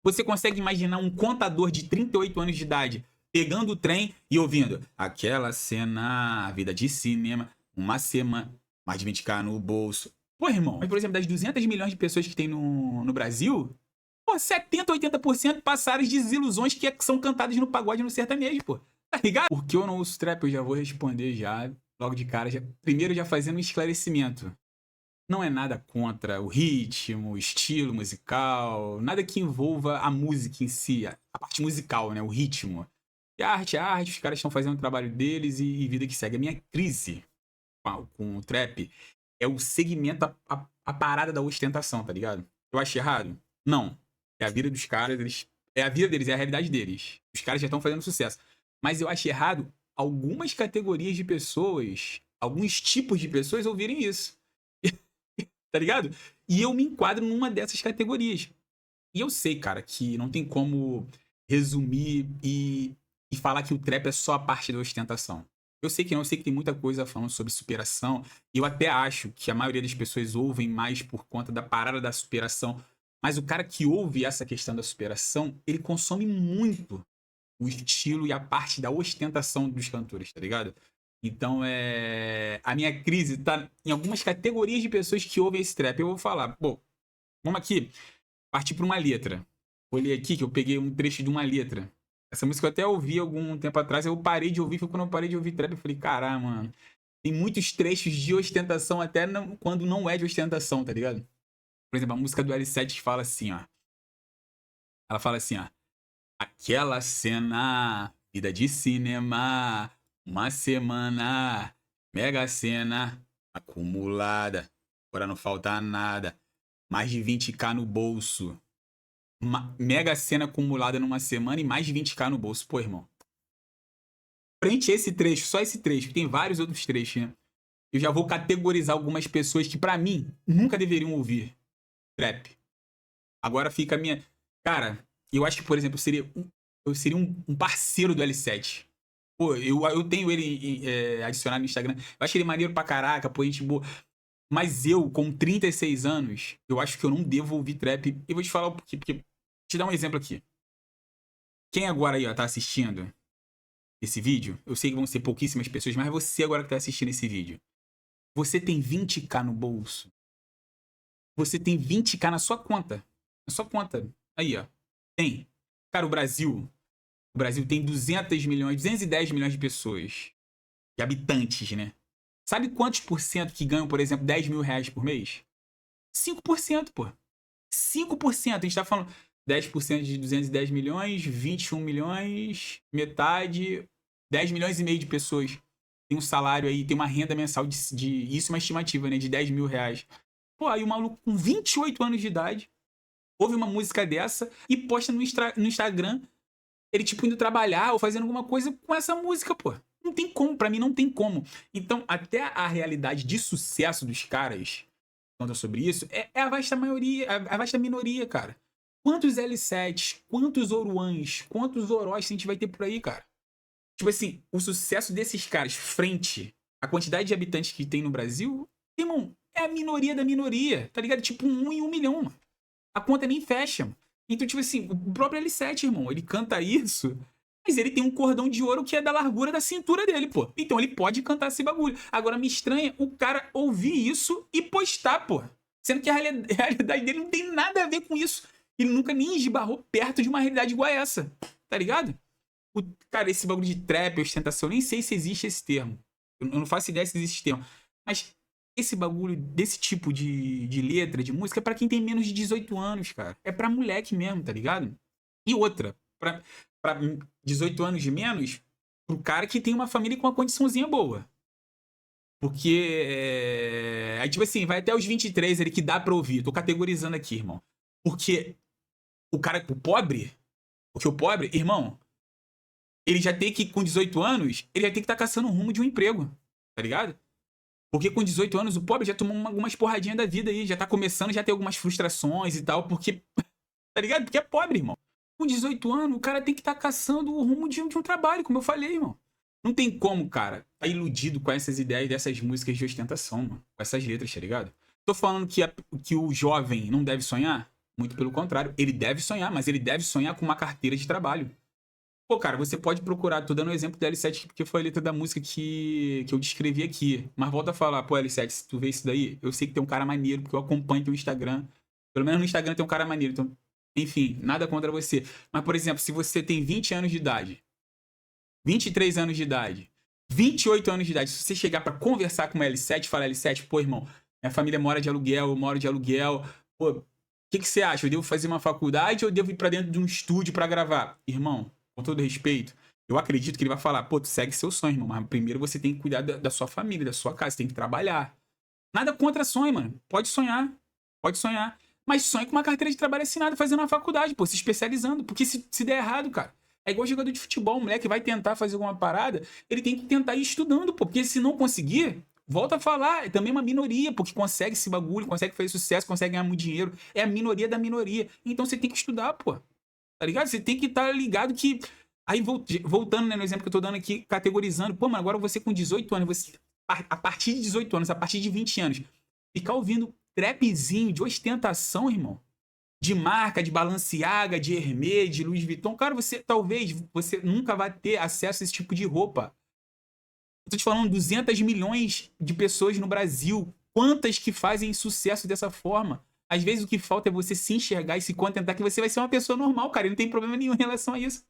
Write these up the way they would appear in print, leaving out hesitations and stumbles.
Você consegue imaginar um contador de 38 anos de idade pegando o trem e ouvindo aquela cena, a vida de cinema, uma semana, mais de 20k no bolso. Pô, irmão, mas por exemplo, das 200 milhões de pessoas que tem no Brasil, pô, 70, 80% passaram as desilusões que são cantadas no pagode e no sertanejo, pô. Tá ligado? Por que eu não uso trap? Eu já vou responder já, logo de cara. Primeiro já fazendo um esclarecimento. Não é nada contra o ritmo, o estilo musical, nada que envolva a música em si, a parte musical, né? O ritmo. E a arte, os caras estão fazendo o trabalho deles e vida que segue. A minha crise com o trap é o segmento, a parada da ostentação, tá ligado? Eu acho errado? Não. É a vida dos caras, é a vida deles, é a realidade deles. Os caras já estão fazendo sucesso. Mas eu acho errado algumas categorias de pessoas, alguns tipos de pessoas ouvirem isso. Tá ligado? E eu me enquadro numa dessas categorias. E eu sei, cara, que não tem como resumir e falar que o trap é só a parte da ostentação. Eu sei que não, eu sei que tem muita coisa falando sobre superação. E eu até acho que a maioria das pessoas ouvem mais por conta da parada da superação. Mas o cara que ouve essa questão da superação, ele consome muito o estilo e a parte da ostentação dos cantores, tá ligado? Então, a minha crise tá em algumas categorias de pessoas que ouvem esse trap. Eu vou falar, pô, vamos aqui partir para uma letra. Vou ler aqui que eu peguei um trecho de uma letra. Essa música eu até ouvi algum tempo atrás, eu parei de ouvir, foi quando eu parei de ouvir trap, eu falei, caramba, mano, tem muitos trechos de ostentação até quando não é de ostentação, tá ligado? Por exemplo, a música do L7 fala assim, ó. Ela fala assim, ó. Aquela cena, vida de cinema, uma semana, mega cena, acumulada, agora não falta nada, mais de 20k no bolso, mega cena acumulada numa semana e mais de 20k no bolso. Pô, irmão, frente a esse trecho, só esse trecho, tem vários outros trechos, né? Eu já vou categorizar algumas pessoas que pra mim nunca deveriam ouvir trap. Agora fica a minha... Cara, eu acho que, por exemplo, eu seria um parceiro do L7. Pô, eu tenho ele adicionado no Instagram. Eu acho ele maneiro pra caraca, pô, gente boa. Mas eu, com 36 anos, eu acho que eu não devo ouvir trap. E vou te falar o porquê. Porque, te dar um exemplo aqui. Quem agora aí, ó, tá assistindo esse vídeo, eu sei que vão ser pouquíssimas pessoas, mas você agora que tá assistindo esse vídeo, você tem 20k no bolso. Você tem 20k na sua conta. Na sua conta. Aí, ó. Tem. Cara, o Brasil tem 200 milhões, 210 milhões de pessoas. De habitantes, né? Sabe quantos por cento que ganham, por exemplo, 10 mil reais por mês? 5%, pô. 5%. A gente tá falando 10% de 210 milhões, 21 milhões, metade, 10 milhões e meio de pessoas. Tem um salário aí, tem uma renda mensal isso é uma estimativa, né? De 10 mil reais. Pô, aí o maluco com 28 anos de idade ouve uma música dessa e posta no Instagram ele, tipo, indo trabalhar ou fazendo alguma coisa com essa música, pô. Não tem como, pra mim não tem como. Então, até a realidade de sucesso dos caras, conta sobre isso, é a vasta maioria, a vasta minoria, cara. Quantos L7s, quantos Oruans, quantos Oroz a gente vai ter por aí, cara? Tipo assim, o sucesso desses caras frente à quantidade de habitantes que tem no Brasil, irmão, é a minoria da minoria, tá ligado? Tipo 1 em 1 milhão, mano. A conta nem fecha, mano. Então, tipo assim, o próprio L7, irmão, ele canta isso, mas ele tem um cordão de ouro que é da largura da cintura dele, pô. Então ele pode cantar esse bagulho. Agora, me estranha o cara ouvir isso e postar, pô. Sendo que a realidade dele não tem nada a ver com isso. Ele nunca nem esbarrou perto de uma realidade igual a essa, tá ligado? Cara, esse bagulho de trap, ostentação, eu nem sei se existe esse termo. Eu não faço ideia se existe esse termo. Mas esse bagulho desse tipo de letra, de música, é pra quem tem menos de 18 anos, cara. É pra moleque mesmo, tá ligado? E outra, pra 18 anos de menos, pro cara que tem uma família com uma condiçãozinha boa. Porque, aí, tipo assim, vai até os 23 ele que dá pra ouvir. Tô categorizando aqui, irmão. Porque o pobre, porque o pobre, irmão, ele já tem que, com 18 anos, ele já tem que estar caçando o rumo de um emprego, tá ligado? Porque com 18 anos o pobre já tomou algumas porradinhas da vida aí, já tá começando, já tem algumas frustrações e tal, porque, tá ligado? Porque é pobre, irmão. Com 18 anos, o cara tem que estar caçando o rumo de um trabalho, como eu falei, irmão. Não tem como, cara, tá iludido com essas ideias dessas músicas de ostentação, mano. Com essas letras, tá ligado? Tô falando que o jovem não deve sonhar? Muito pelo contrário. Ele deve sonhar, mas ele deve sonhar com uma carteira de trabalho. Pô, cara, você pode procurar, tô dando um exemplo do L7 porque foi a letra da música que eu descrevi aqui. Mas volta a falar, pô, L7, se tu vê isso daí, eu sei que tem um cara maneiro, porque eu acompanho teu Instagram. Pelo menos no Instagram tem um cara maneiro. Então, enfim, nada contra você. Mas, por exemplo, se você tem 20 anos de idade, 23 anos de idade, 28 anos de idade, se você chegar pra conversar com uma L7 e falar, L7, pô, irmão, minha família mora de aluguel, eu moro de aluguel, pô, o que você acha? Eu devo fazer uma faculdade ou eu devo ir pra dentro de um estúdio pra gravar? Irmão, com todo respeito, eu acredito que ele vai falar, pô, tu segue seu sonho, irmão, mas primeiro você tem que cuidar da sua família, da sua casa, você tem que trabalhar. Nada contra sonho, mano. Pode sonhar. Pode sonhar. Mas sonhe com uma carteira de trabalho assinada, fazendo uma faculdade, pô, se especializando. Porque se der errado, cara, é igual jogador de futebol, o moleque vai tentar fazer alguma parada, ele tem que tentar ir estudando, pô. Porque se não conseguir, volta a falar, é também uma minoria, porque consegue esse bagulho, consegue fazer sucesso, consegue ganhar muito dinheiro. É a minoria da minoria. Então você tem que estudar, pô. Tá ligado? Você tem que estar ligado que. Aí voltando, né, no exemplo que eu tô dando aqui, categorizando, pô, mas agora você com 18 anos, você, a partir de 18 anos, a partir de 20 anos, ficar ouvindo trapzinho de ostentação, irmão, de marca, de Balenciaga, de Hermès, de Louis Vuitton, cara, talvez você nunca vai ter acesso a esse tipo de roupa. Eu tô te falando 200 milhões de pessoas no Brasil. Quantas que fazem sucesso dessa forma? Às vezes o que falta é você se enxergar e se contentar que você vai ser uma pessoa normal, cara. E não tem problema nenhum em relação a isso.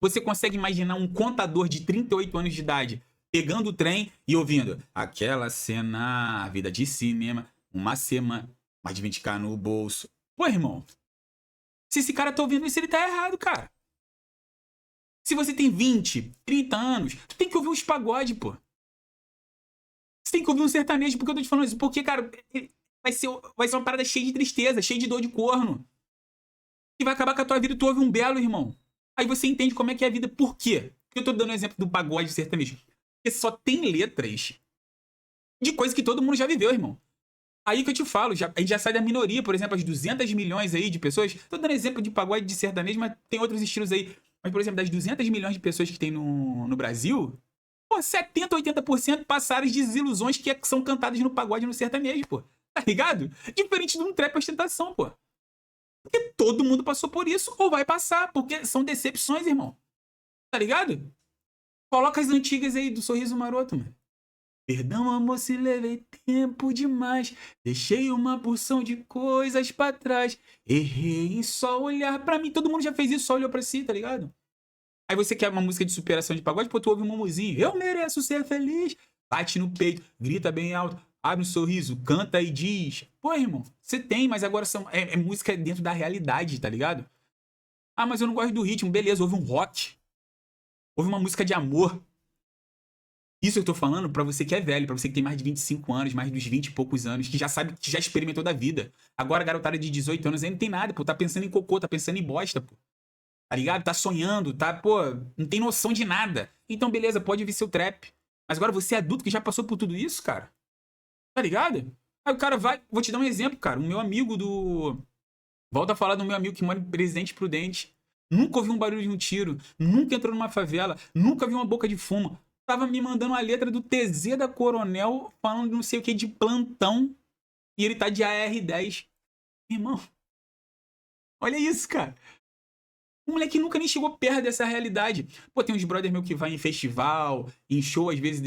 Você consegue imaginar um contador de 38 anos de idade pegando o trem e ouvindo aquela cena, vida de cinema, uma semana, mais de 20k no bolso. Pô, irmão, se esse cara tá ouvindo isso, ele tá errado, cara. Se você tem 20, 30 anos, tu tem que ouvir uns pagode, pô. Você tem que ouvir um sertanejo, porque eu tô te falando isso. Porque, cara, vai ser uma parada cheia de tristeza, cheia de dor de corno. E vai acabar com a tua vida. Tu ouve um belo, irmão. Aí você entende como é que é a vida. Por quê? Porque eu tô dando um exemplo do pagode sertanejo. Porque só tem letras de coisa que todo mundo já viveu, irmão. Aí que eu te falo, a gente já sai da minoria, por exemplo, as 200 milhões aí de pessoas. Tô dando exemplo de pagode de sertanejo, mas tem outros estilos aí. Mas, por exemplo, das 200 milhões de pessoas que tem no Brasil, pô, 70, 80% passaram as desilusões que são cantadas no pagode e no sertanejo, pô. Tá ligado? Diferente de um trap ostentação, pô. Porque todo mundo passou por isso ou vai passar, porque são decepções, irmão. Tá ligado? Coloca as antigas aí do Sorriso Maroto, mano. Perdão, amor, se levei tempo demais. Deixei uma porção de coisas pra trás. Errei em só olhar pra mim. Todo mundo já fez isso, só olhou pra si, tá ligado? Aí você quer uma música de superação de pagode, pô, tu ouve um mumuzinho. Eu mereço ser feliz. Bate no peito, grita bem alto, abre um sorriso, canta e diz. Pô, irmão, você tem, mas agora é música dentro da realidade, tá ligado? Ah, mas eu não gosto do ritmo. Beleza, ouve um rock. Ouve uma música de amor. Isso eu tô falando pra você que é velho, pra você que tem mais de 25 anos, mais dos 20 e poucos anos, que já sabe, que já experimentou da vida. Agora a garotada de 18 anos aí não tem nada, pô, tá pensando em cocô, tá pensando em bosta, pô. Tá ligado? Tá sonhando, tá, pô, não tem noção de nada. Então beleza, pode vir seu trap. Mas agora você é adulto que já passou por tudo isso, cara. Tá ligado? Aí o cara vai, vou te dar um exemplo, cara. O meu amigo do... Volta a falar do meu amigo que mora em Presidente Prudente. Nunca ouviu um barulho de um tiro, nunca entrou numa favela, nunca viu uma boca de fumo. Tava me mandando a letra do TZ da Coronel, falando não sei o que de plantão, e ele tá de AR-10. Irmão, olha isso, cara. O moleque nunca nem chegou perto dessa realidade. Pô, tem uns brother meu que vai em festival, em show, às vezes,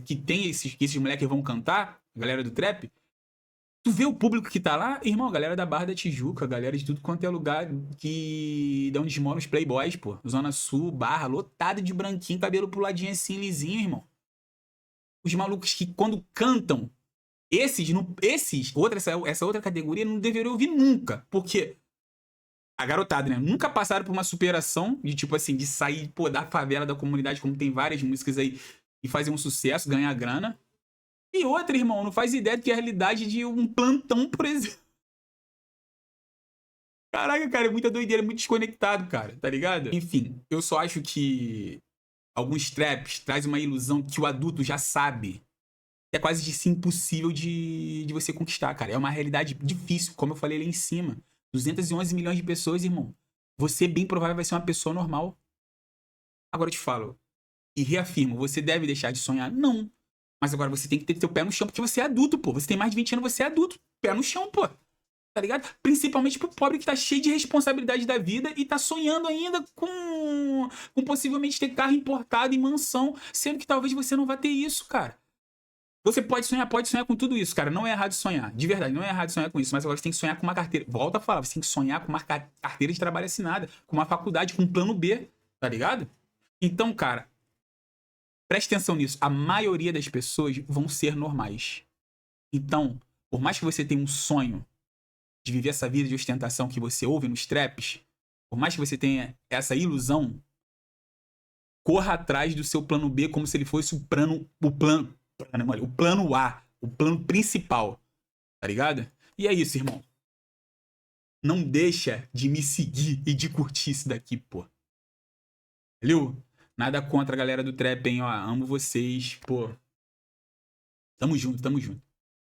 que tem esses moleques vão cantar, a galera do trap. Tu vê o público que tá lá, irmão, a galera da Barra da Tijuca, a galera de tudo quanto é lugar que... de onde moram os playboys, pô. Zona Sul, Barra, lotada de branquinho, cabelo puladinho assim, lisinho, irmão. Os malucos que quando cantam, essa outra categoria não deveria ouvir nunca. Porque a garotada, né? Nunca passaram por uma superação de tipo assim, de sair, pô, da favela, da comunidade, como tem várias músicas aí, e fazer um sucesso, ganhar grana. E outra, irmão, não faz ideia do que é a realidade de um plantão, por exemplo. Caraca, cara, é muita doideira, é muito desconectado, cara, tá ligado? Enfim, eu só acho que alguns traps trazem uma ilusão que o adulto já sabe. É quase de impossível de você conquistar, cara. É uma realidade difícil, como eu falei lá em cima. 211 milhões de pessoas, irmão. Você bem provável vai ser uma pessoa normal. Agora eu te falo e reafirmo, você deve deixar de sonhar? Não. Mas agora você tem que ter seu pé no chão, porque você é adulto, pô. Você tem mais de 20 anos, você é adulto. Pé no chão, pô. Tá ligado? Principalmente pro pobre que tá cheio de responsabilidade da vida e tá sonhando ainda com possivelmente ter carro importado e mansão, sendo que talvez você não vá ter isso, cara. Você pode sonhar com tudo isso, cara. Não é errado sonhar. De verdade, não é errado sonhar com isso. Mas agora você tem que sonhar com uma carteira. Volta a falar, você tem que sonhar com uma carteira de trabalho assinada, com uma faculdade, com um plano B, tá ligado? Então, cara, preste atenção nisso. A maioria das pessoas vão ser normais. Então, por mais que você tenha um sonho de viver essa vida de ostentação que você ouve nos traps, por mais que você tenha essa ilusão, corra atrás do seu plano B como se ele fosse o plano A, o plano principal, tá ligado? E é isso, irmão. Não deixa de me seguir e de curtir isso daqui, pô. Valeu? Nada contra a galera do trap, hein, ó. Amo vocês, pô. Tamo junto, tamo junto.